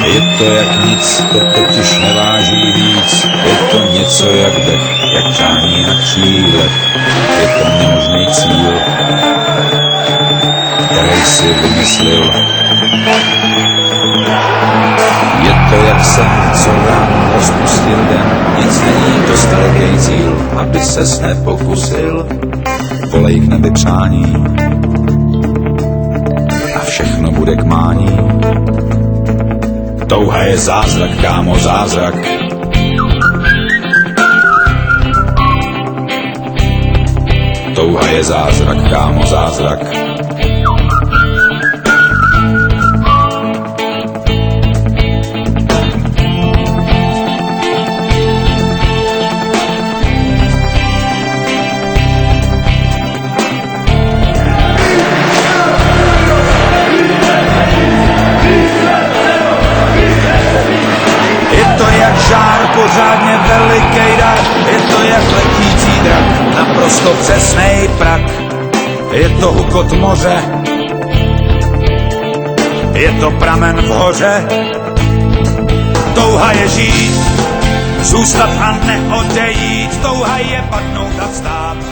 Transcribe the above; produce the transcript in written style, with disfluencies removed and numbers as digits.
Je to jak nic, to totiž neváží víc. Je to něco jak dech, jak přání na křílech. Je to nemožný cíl, který si vymyslil. Je to jak sen, co ráno rozpustil den. Nic není dost daleký cíl, aby ses nepokusil. Volej k nebi přání a všechno bude k mání. Touha je zázrak, kámo, zázrak. Touha je zázrak, kámo, zázrak. Žár, pořádně velikej dar, je to jak letící drak, naprosto přesnej prak. Je to hukot moře, je to pramen v hoře. Touha je žít, zůstat a neodejít, touha je padnout a vstát.